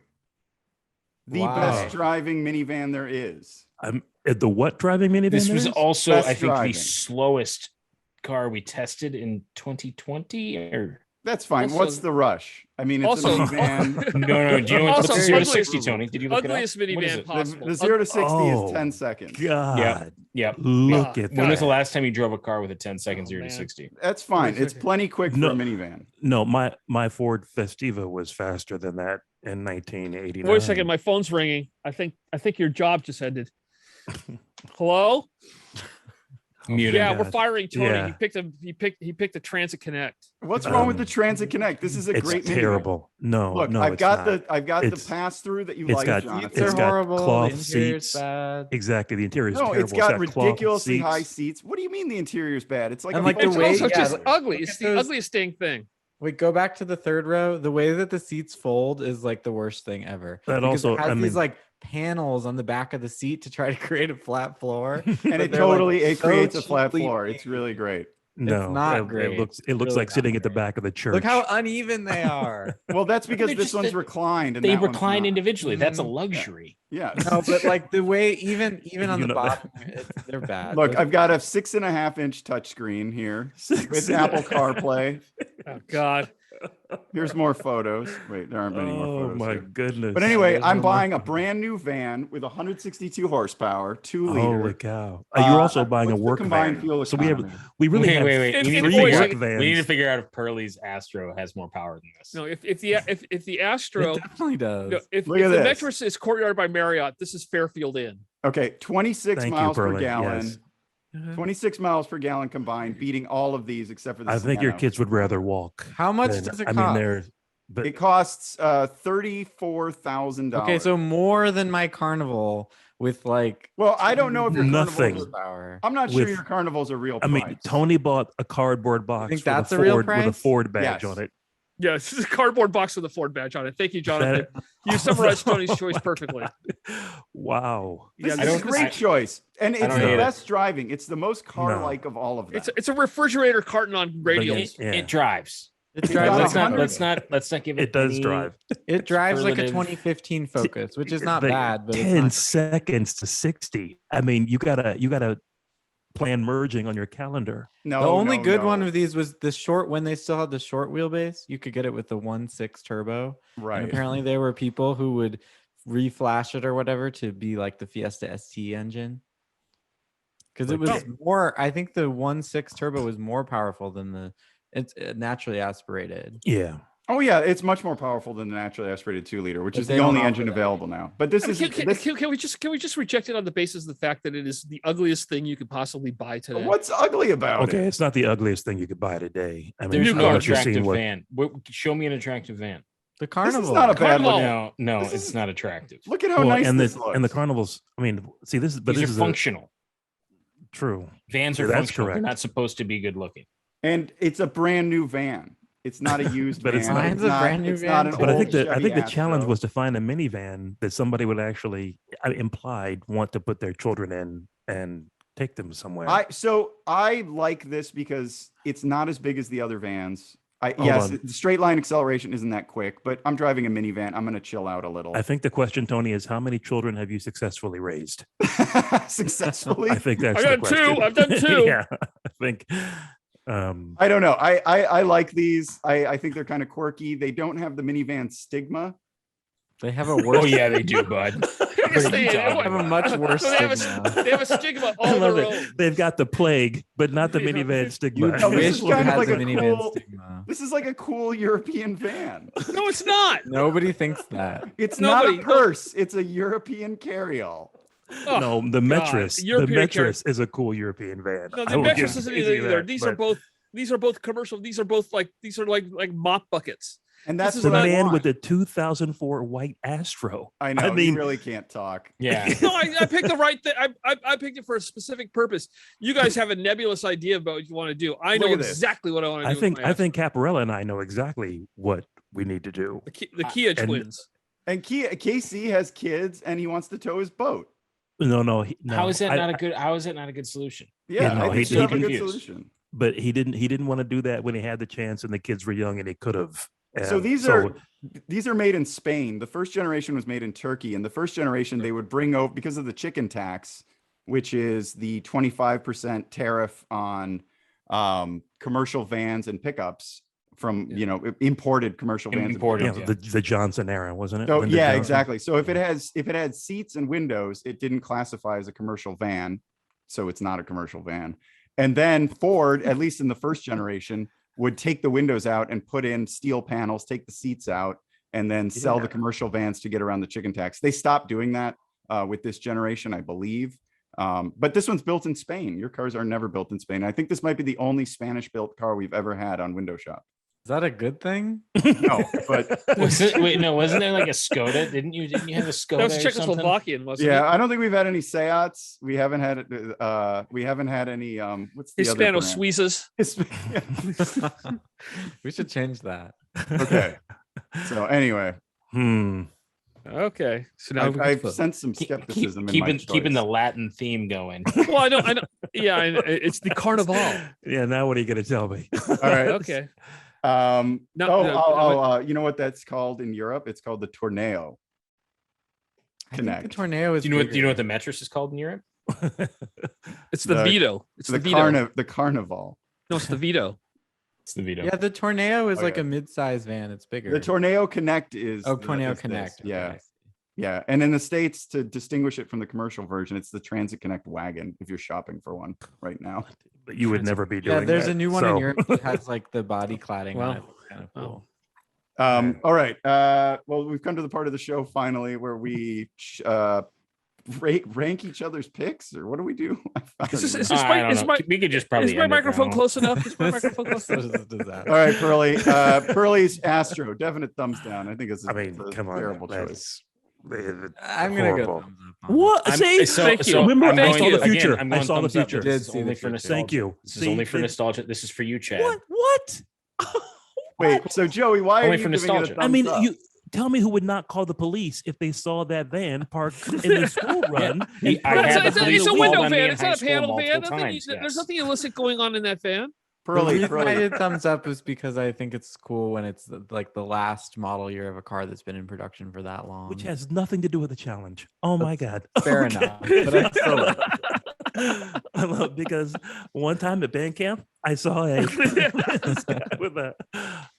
The Wow. best driving minivan there is. The what driving minivan? This there was is? also, Best I think, driving. the slowest car we tested in 2020. Or That's fine. Also- What's the rush? I mean, it's Also- a minivan. no, do you know what's Also, the 0 to ugly- 60, Tony? Did you look it up? Ugliest What is minivan it? possible. The 0 to 60 Oh. is 10 seconds. God. Yep. Look Yeah. at When was the that. last time you drove a car with a 10-second Oh, 0 to man. 60? That's fine. Wait a It's second. plenty quick for No. a minivan. No, my Ford Festiva was faster than that in 1989. Wait a second. My phone's ringing. I think your job just ended. Hello? Muted. Yeah, God. we're firing Tony. Yeah. He picked a Transit Connect. What's wrong with Um, the Transit Connect? This is a It's great minivan. terrible. No, Look, no, I've it's got not. the It's- pass through that you it's like, got- Jonathan. Seats are It's got horrible. cloth The interior's seats. bad. Exactly. The interior is No, terrible. it's got cloth ridiculously seats. high seats. What do you mean the interior's bad? It's like And a like the It's full- way- also yeah, just look- ugly. look It's at the those- ugliest dang thing. Wait, go back to the third row. The way that the seats fold is like the worst thing ever. That Because also- it has I these mean- like panels on the back of the seat to try to create a flat floor. and but it they're, like, totally it so creates a flat cheaply floor. It's made. really great. No, not it great. looks It's really really like sitting not at the great. back of the church. Look how uneven they are. Well, that's because They're this just one's the- reclined. And They that one's recline not. individually. That's a Mhm. luxury. Yeah. No, but like the way even on You the know- bottom, they're bad. Look, Those- I've got a 6.5-inch touchscreen here with Apple CarPlay. Oh God. Here's more photos. Wait, there aren't many more Oh photos. my here. goodness. But anyway, there's I'm one more buying a photo. brand new van with 162 horsepower, 2 Holy liter. cow! You're also buying a what's the work combined van. fuel So we economy? really have wait. And- We need, and to boys, figure work out, vans. we need to figure out if Pearlie's Astro has more power than this. No, if the Astro, it definitely does. no, if Look at the this. Metris is Courtyard by Marriott, this is Fairfield Inn. Okay, 26 Thank you, miles per Pearley. gallon. Yes. 26 miles per gallon combined, beating all of these except for the I think your Sienna. kids would rather walk. How much than- does it I cost? mean, they're but It costs $34,000. Okay, so more than my Carnival with like well, I don't know if your Nothing. Carnivals- power. I'm not sure With- your Carnival's a real I mean, price. Tony bought a cardboard box think with that's a a real Ford with a price? Ford badge Yes. on it. Yeah, this is a cardboard box with a Ford badge on it. Thank you, Jonathan. You summarized Tony's choice perfectly. Wow. This Yeah, is this a is- great choice, and it's don't the hate it. best driving. It's the most car-like of all of them. It's a refrigerator carton on radials. Yeah. It drives. It got drives, Let's not 100. let's not give it. It does any- drive. it drives like a superlative. 2015 Focus, which is not The bad, but it's 10 not. seconds to 60. I mean, you gotta plan merging on your calendar. No, The only no, good no. one of these was the short, when they still had the short wheelbase, you could get it with the 1.6 turbo. Right. And apparently there were people who would reflash it or whatever to be like the Fiesta ST engine. Because it was more, I think the 1.6 turbo was more powerful than it's naturally aspirated. Yeah. Oh yeah, it's much more powerful than the naturally aspirated 2-liter, which But is they the don't only offer engine that. available now. But this is Can we just reject it on the basis of the fact that it is the ugliest thing you could possibly buy today? what's ugly about Okay, it? it's not the ugliest thing you could buy today. I mean, There's I don't no know if you've attractive seen what- van. Show me an attractive van. The This Carnival. is not a bad Carnival. look. No, This it's is- not attractive. Look at how Well, nice and this the looks. and the carnivals. I mean, see this is but These this are is functional. true. Vans Yeah, are that's functional. They're correct. not supposed to be good looking. And it's a brand new van. It's not a used But van. it's not- Mine's a brand new it's not van, an But I old think the Chevy challenge Astro. was to find a minivan that somebody would actually implied want to put their children in and take them somewhere. I like this because it's not as big as the other vans. Hold Yes, on. the straight line acceleration isn't that quick, but I'm driving a minivan. I'm going to chill out a little. I think the question, Tony, is how many children have you successfully raised? Successfully. I think that's I've the done question. two. I've done two. Yeah, I think. I don't know. I like these. I think they're kind of quirky. They don't have the minivan stigma. They have a worse. Oh yeah, they do, bud. Yes, What are they you do. talking They have a about? much worse So they have stigma. they have a stigma I all love their it. own. They've got the plague, but not the Yeah. minivan You stigma. No, this wish is you kind of had like the a minivan cool- stigma. This is like a cool European van. No, it's not. Nobody thinks that. It's not a Nobody- purse. It's a European carryall. Oh, No, the God. Metris. The European Metris is a cool European van. No, I the will give Metris isn't you either. that, These but are both commercial. These are both like mop buckets. And that's is the what I man want. with the 2004 white Astro. I know. I mean- you really can't talk. Yeah. No, I picked the right thing. I picked it for a specific purpose. You guys have a nebulous idea about what you want to do. I know Look at this. exactly what I want to do. I think Capparella and I know exactly what we need to do. the Kia and- twins. And KC has kids and he wants to tow his boat. No. How is that I- not a good? How is that not a good solution? Yeah, no, I think he you have a good confused. solution. But he didn't want to do that when he had the chance and the kids were young and he could have. So these are made in Spain. The first generation was made in Turkey, and the first generation they would bring over because of the chicken tax, which is the 25% tariff on commercial vans and pickups from imported commercial vans. and Imported, pickups. yeah, the Johnson era, wasn't it? So Lyndon yeah, Johnson? exactly. So if it had seats and windows, it didn't classify as a commercial van, so it's not a commercial van. And then Ford, at least in the first generation, would take the windows out and put in steel panels, take the seats out, and then sell the Yeah. commercial vans to get around the chicken tax. They stopped doing that with this generation, I believe. But this one's built in Spain. Your cars are never built in Spain. I think this might be the only Spanish-built car we've ever had on Window Shop. Is that a good thing? No, but Wasn't there like a Skoda? Didn't you have a Skoda? That was or something? Czechoslovakian, wasn't yeah, it? I don't think we've had any Seats. We haven't had any what's the other Hispano brand? Suizes. We should change that. Okay. So anyway, Okay, so now I've sensed some skepticism in my Keeping the choice. Latin theme going. well, I don't. Yeah, it's the Carnival. Yeah, now what are you going to tell me? All right. Okay. No, No, you know what that's called in Europe? It's called the Tornado. I think the Connect. Tornado is. Do you know what the bigger. Metris is called in Europe? It's the The- Vito. It's the, The Vito. the Carnival. No, it's the Vito. It's the Vito. Yeah, the Tornado is Oh, like yeah. a mid-size van. It's bigger. The Tornado Connect is Oh, the- Tornado is this. Connect. Okay, Yeah. I see. Yeah. And in the States, to distinguish it from the commercial version, it's the Transit Connect wagon if you're shopping for one right now. But you would never be doing Yeah, there's that, a new one in so- Europe that has like the body cladding on Wow. it. Kind of cool. All right. Well, we've come to the part of the show finally where we rank each other's picks, or what do we do? I Is this- don't is know. this I don't know. We could just probably. Is my end it microphone now. close enough? Is my microphone close This enough? is a disaster. All right, Pearley. Pearley's Astro, definite thumbs down. I think it's a come on, terrible choice. that's I'm gonna go horrible. thumbs up. on What? I'm- See, so- Thank you. so Remember, I'm I going saw the again, future. I'm I going saw the thumbs up. future. This Did is see only the for future. nostalgia. Thank you. This is only for See, nostalgia. This is for you, Chad. What? Wait, so Joey, why are Only you for giving it a nostalgia. I thumbs mean, up? you tell me who would not call the police if they saw that van parked in the school run. Yeah, I But had it's the a police it's a called window on me van. in It's high not a school panel van. multiple times, There's yes. nothing illicit going on in that van. The Pearley, reason I Pearley. did thumbs up is because I think it's cool when it's like the last model year of a car that's been in production for that long. Which has nothing to do with the challenge. Oh my God. fair Okay. enough, but I still like I love because one time at band camp, I saw a this guy with a.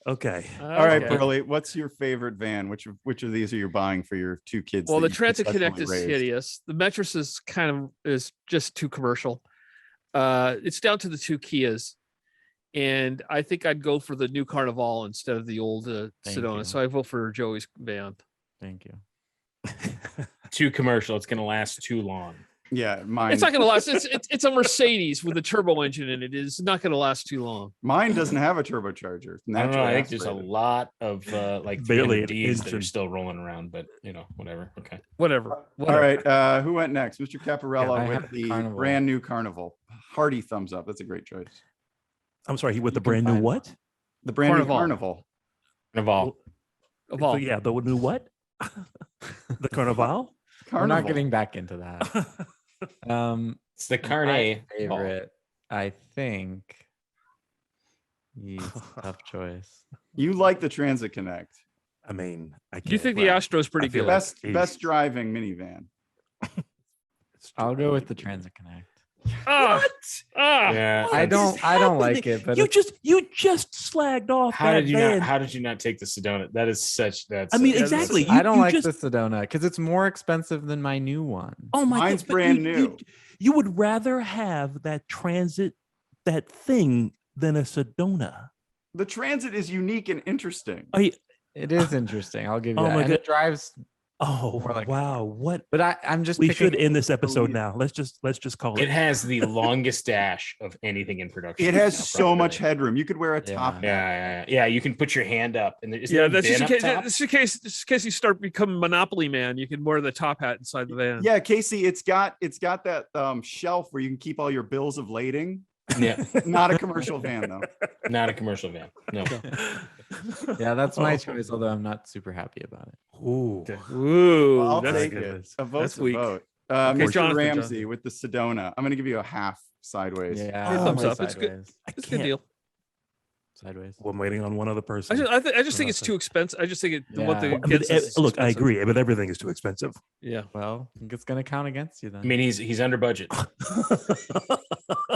Okay. All right, Okay. Pearley, what's your favorite van? Which of these are you buying for your two kids? Well, that the you Transit Connect successfully is raised? hideous. The Metris is just too commercial. It's down to the two Kias, and I think I'd go for the new Carnival instead of the old Thank Sedona. you. So I vote for Joey's van. Thank you. Too commercial. It's going to last too long. Yeah, mine. It's not going to last. It's a Mercedes with a turbo engine in it. It's not going to last too long. Mine doesn't have a turbocharger. I don't know. I think naturally there's a aspirated. lot of like Barely an 300Ds that are engine. still rolling around, but whatever. Okay. Whatever. All Whatever. right, who went next? Mr. Capparella I with have the Carnival. brand new Carnival. Hearty thumbs up. That's a great choice. I'm sorry. He with the You can brand new find what? The brand new Carnival. Carnival. Carnival. Evolve. Yeah, the new what? The Carnival. We're Carnival. not getting back into that. It's the My Carnet. favorite, I think. Tough choice. You like the Transit Connect. I mean, I Do you can't- think the well, Astro is pretty I feel good? like Best he's- best driving minivan. it's I'll true. go with the Transit Connect. Ah, ah. Yeah. I What is don't like happening? it, but you it's- just slagged off How that did you van. not? How did you not take the Sedona? That is such. That's. I mean, Yeah, this is- exactly. I don't you like just, the Sedona because it's more expensive than my new one. Oh my Mine's God, but brand you, new. You would rather have that transit, that thing, than a Sedona. The Transit is unique and interesting. It is interesting. I'll give you Oh that. my And it drives, Oh More like a wow! What but I'm just we picking- should end this episode believe- now. Let's just call It it. has the longest dash of anything in production. It right has now, so probably. much headroom. You could wear a Yeah. top hat. Yeah. You can put your hand up, and there's Yeah, that's just in case you start becoming Monopoly man. You can wear the top hat inside the van. Yeah, Casey, it's got that shelf where you can keep all your bills of lading. Yeah, Not a commercial van though. not a commercial van. No. Yeah, that's my Oh. choice, although I'm not super happy about it. Ooh. Ooh, I'll that's take goodness. it. A vote's That's a weak. vote. Okay, Mr. Jonathon, Ramsey Jonathon. with the Sedona. I'm going to give you a half sideways. Yeah, Hey, I'll thumbs play up. It's good. sideways. it's a good deal. Sideways. Well, I'm waiting on one other person. I just think Oh, it's that's too expensive. I just think the one Yeah. thing I mean, against us is look, I expensive. agree, but everything is too expensive. Yeah. Well, I think it's gonna count against you then. I mean, he's under budget.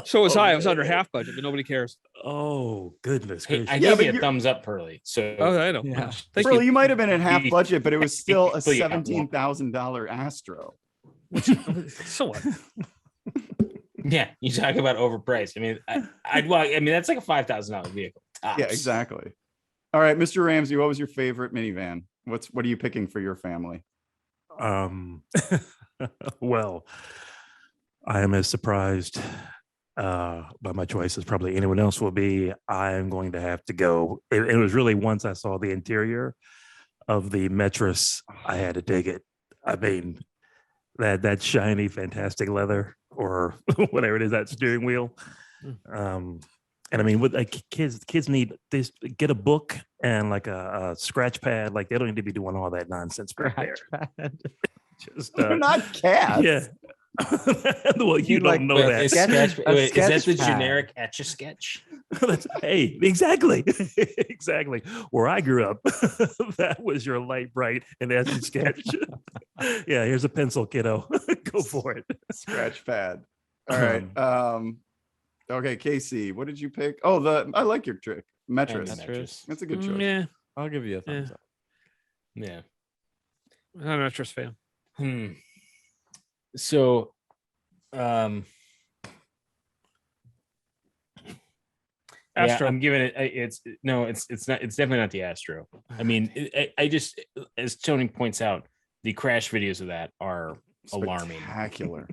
So was I. I was under half budget, but nobody cares. Oh goodness Hey, gracious! I Yeah, gave but you a you're- thumbs up, Pearly. So Oh, I know. Yeah. Thank Well, you. you might have been at half You- budget, but it was still a Well, you got one. $17,000 Astro. So what? yeah, you talk about overpriced. I mean, I mean that's like a $5,000 vehicle. Yeah, tops. exactly. All right, Mr. Ramsey, what was your favorite minivan? What are you picking for your family? Well, I am as surprised by my choice as probably anyone else will be. I am going to have to go. It was really once I saw the interior of the Metris, I had to dig it. I mean, that shiny, fantastic leather or whatever it is, that steering wheel. And I mean, with like kids need this, get a book and like a scratch pad. Like they don't need to be doing all that nonsense back there. Just They're not cats. yeah. Well, you Need, like, don't know Wait, that. is, sketch- sketch, a wait, is that sketch the pad. generic etch a sketch? Hey, exactly, exactly. Where I grew up, that was your light bright and etch and sketch. Yeah, here's a pencil, kiddo. Go for it. Scratch pad. All right. Okay, Casey, what did you pick? Oh, I like your trick. Metris. Metris. That's a good choice. Yeah, I'll give you a thumbs Yeah. up. Yeah. I'm a Metris fan. So, Astro. Yeah, I'm giving it. It's not. It's definitely not the Astro. I mean, I just, as Tony points out, the crash videos of that are alarming. Spectacular.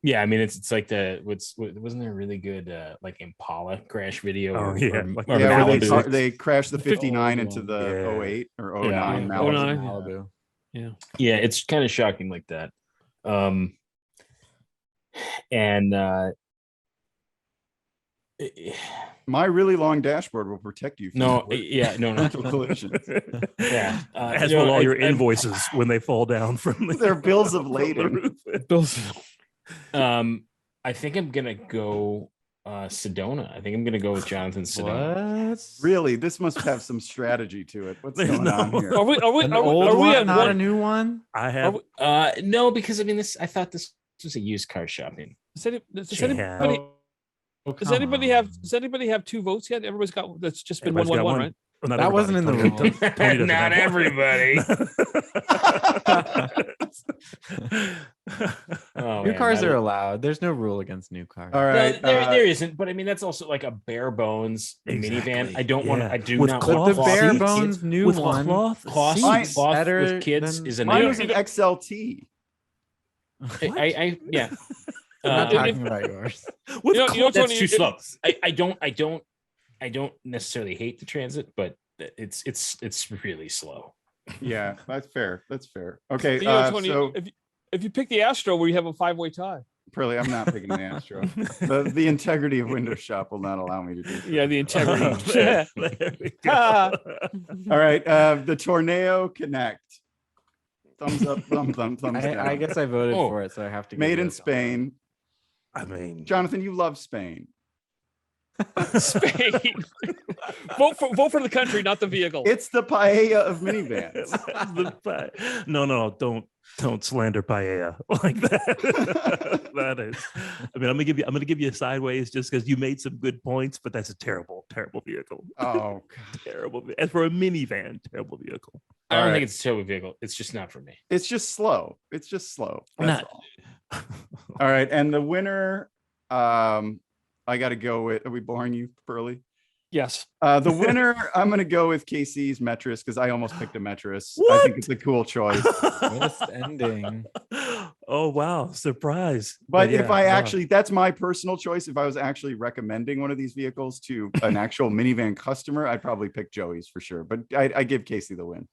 Yeah, I mean, it's like wasn't there a really good like Impala crash video? Oh, yeah. or Yeah, where Malibu? they crashed the 59 Oh, into the yeah. 08 or Yeah. 09 Yeah, Malibu. 09. Malibu. Yeah, it's kind of shocking like that. And My really long dashboard will protect you from no, that. yeah, no, Potential collisions. yeah. As you know, will all your I- invoices when they fall down from the, Their bills of from the lading. roof. Bills. I think I'm gonna go Sedona. I think I'm gonna go with Jonathon Sedona. What? Really, this must have some strategy to it. What's There's going on no- here? Are we? Are we? An Are we, old are we one, at not a one? new one? I Are have we, No, because I mean, I thought this just a used car shopping. Does anybody, Oh, does come anybody on. does anybody have 2 votes yet? Everybody's got, that's just been Everybody's got 1-1-1, one. right? Well, not That wasn't in the everybody. rules. Tony doesn't Not have one. Oh, New man, cars I are would- allowed. There's no rule against new cars. All No, right. there isn't, but I mean that's also like a bare bones minivan. Exactly, I don't want. yeah. I do With not But want the cloth bare seats. bones new with one. cloth Cloth, seats. cloth better with kids than- is a Mine no. was an XLT. I yeah. I'm not Uh, talking about yours. With You know, cloth that's Tony, too it- slow. I don't necessarily hate the Transit, but it's really slow. Yeah, that's fair. That's fair. Okay. You know, Tony, So if you pick the Astro where you have a 5-way tie. Pearley, I'm not picking the Astro. The integrity of Windows Shop will not allow me to do so. Yeah, the integrity. there we go. Ah. All right. The Tornado Connect. Thumbs up, thumbs down. I guess I voted Oh. for it, so I have to. give Made you in a- Spain. I mean, Jonathan, you love Spain. Spain. vote for the country, not the vehicle. It's the paella of minivans. no, don't slander paella like that. That is, I mean, I'm gonna give you a sideways just because you made some good points, but that's a terrible vehicle. Oh, God. Terrible. As for a minivan, terrible vehicle. I don't All right. think it's a terrible vehicle. It's just not for me. It's just slow. It's just slow. That's Not- all. All right. And the winner, I got to go with, are we boring you, Pearly? Yes. The winner, I'm going to go with KC's Metris because I almost picked a Metris. I think What? it's a cool choice. Twist ending. Oh wow, surprise. But yeah, if I wow. actually, that's my personal choice. If I was actually recommending one of these vehicles to an actual minivan customer, I'd probably pick Joey's for sure. But I give Casey the win.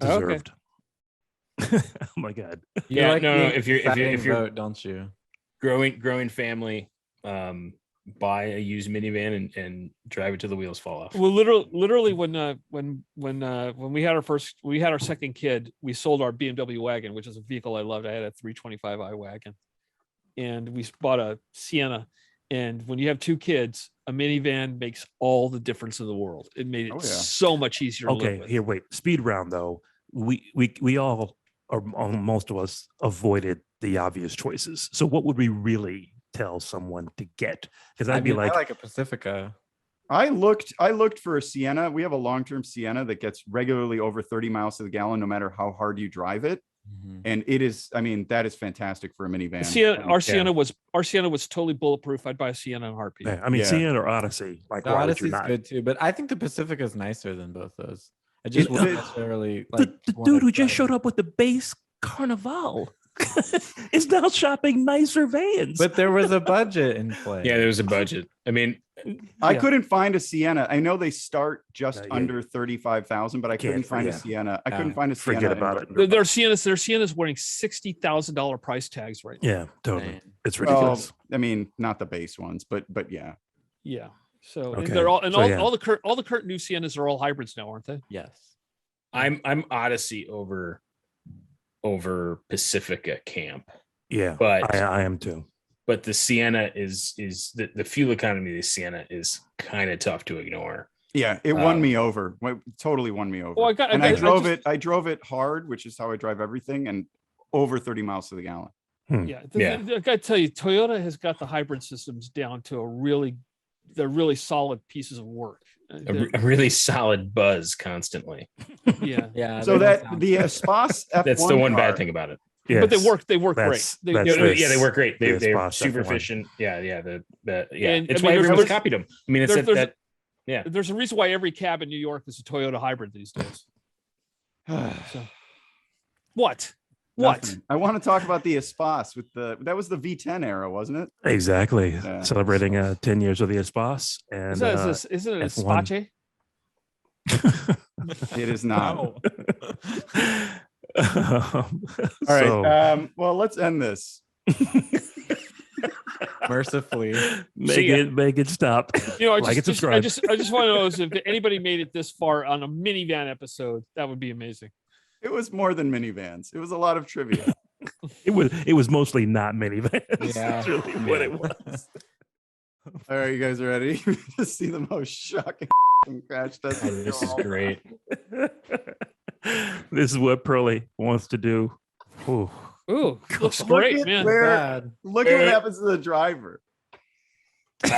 Okay. Deserved. Oh my god. You Yeah, like no, the if you're deciding vote, don't you? growing family, buy a used minivan and drive it till the wheels fall off. Well, literally, when we had our second kid, we sold our BMW wagon, which is a vehicle I loved. I had a 325i wagon, and we bought a Sienna. And when you have 2 kids, a minivan makes all the difference in the world. It made it Oh, yeah. so much easier to live Okay, with. here, wait. Speed round though. We all, or most of us, avoided the obvious choices. So what would we really tell someone to get? Because I'd be I like, like a Pacifica. I looked for a Sienna. We have a long-term Sienna that gets regularly over 30 miles to the gallon, no matter how hard you drive it. Mhm. And it is, I mean, that is fantastic for a minivan. Our Sienna was totally bulletproof. I'd buy a Sienna in a heartbeat. yeah, I mean, Yeah. Sienna or Odyssey. Like, The why would you Odyssey's not? good too, but I think the Pacifica is nicer than both those. I just It- wouldn't the- necessarily The, like the wanna dude who just drive showed it. up with the base Carnival is now shopping nicer vans. But there was a budget in play. Yeah, there was a budget. I mean, I Yeah. couldn't find a Sienna. I know they start just Yeah, under 35,000, but I couldn't Can't- find a yeah. Sienna. I Yeah. couldn't find a Sienna. Forget about it. under- Their Sienna's wearing $60,000 price tags right now. yeah, totally. Man. It's Well, ridiculous. I mean, not the base ones, but yeah. Yeah. So and Okay, they're all so yeah. all the current new Siennas are all hybrids now, aren't they? Yes. I'm Odyssey over Pacifica camp, Yeah, but I am too. but the Sienna is the fuel economy of the Sienna is kind of tough to ignore. Yeah, it won Um, me over. Totally won me over. Well, I drove it hard, which is how I drive everything, and over 30 miles to the gallon. Yeah. Yeah. I gotta tell you, Toyota has got the hybrid systems down to they're really solid pieces of work. A really solid buzz constantly. Yeah. Yeah. So they don't that sound- the Espas F1 That's the one car, bad thing about it. Yes. But they work great. That's- They, that's Yeah, this- yeah, they work great. this They're boss super F1. efficient. Yeah. And, It's I why mean, everyone's there's- copied them. I mean, it's there's- that there's a reason why every cab in New York is a Toyota hybrid these days. So, what? Nothing. I want to talk about the Espas that was the V10 era, wasn't it? Exactly. Yeah. Celebrating 10 years of the Espas. And Isn't it a F1. Space? It is not. No. All All right. Well, let's end this. mercifully. Make it stop. You know, Like and I subscribe. just want to know if anybody made it this far on a minivan episode, that would be amazing. It was more than minivans. It was a lot of trivia. It was mostly not minivans. Yeah. That's really what it was. All right, you guys are ready to see the most shocking crash test. Oh, this is great. This is what Pearly wants to do. Ooh, Ooh, looks Look great, at man. where- Bad. Look at what happens to the driver. Look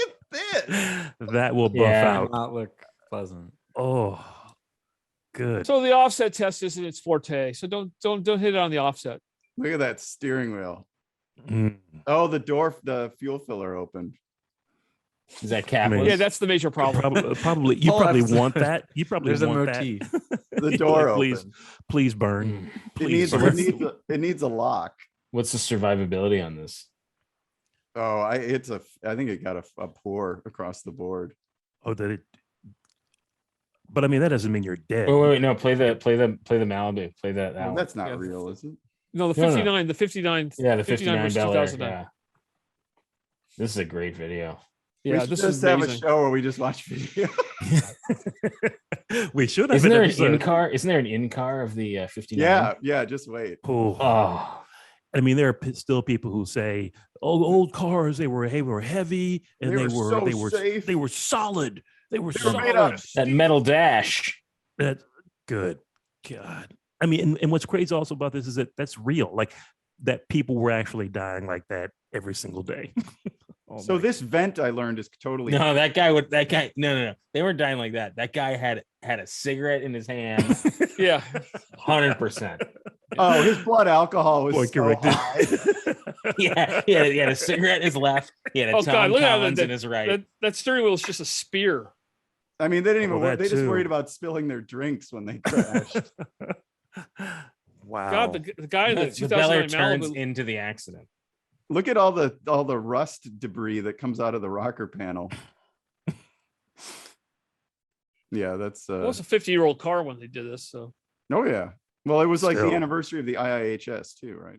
at this. That will buff Yeah. Does out. not look pleasant. Oh, good. So the offset test isn't its forte. So don't hit it on the offset. Look at that steering wheel. Mm. Oh, the fuel filler opened. Is that I cap? mean, Yeah, that's the major problem. Probably you Whole probably episode. want that. You probably There's a want that. motif. The door please, opened. please burn. It Please needs burn. it needs a lock. What's the survivability on this? Oh, I think it got a pour across the board. Oh, that it. But I mean, that doesn't mean you're dead. Wait, no, play the Malibu. Play that. Well, one. that's not Yeah. real, is it? No, the No, no. 59, the 59. Yeah, the 59 59 was Bel Air. 2009. Yeah. This is a great video. We Yeah, should this just is have a amazing. show where we just watch video. We should have Isn't there an episode. in-car? Isn't there an in-car of the 59? Yeah, just wait. Oh. Oh, I mean, there are still people who say, "Oh, old cars, they were heavy and They they were were so safe. they were solid. They were They were made out solid." of that metal dash. That's good. God. I mean, and what's crazy also about this is that that's real. Like that people were actually dying like that every single day. Oh So my this vent I learned is totally No, that guy. No. They were dying like that. That guy had a cigarette in his hand. Yeah. 100%. Oh, his blood alcohol was Point so corrected. high. Yeah, he had a cigarette in his left. He had a Oh, Tom God, look at Collins that- in his right. That steering wheel is just a spear. I mean, they didn't even Well, worry. that They just too. worried about spilling their drinks when they crashed. Wow. God, the guy in the The Bel Air 2009 turns Malibu. into the accident. Look at all the rust debris that comes out of the rocker panel. Yeah, that's Well, it's a 50-year-old car when they did this. So oh yeah. Well, it was like Still. the anniversary of the IIHS too, right?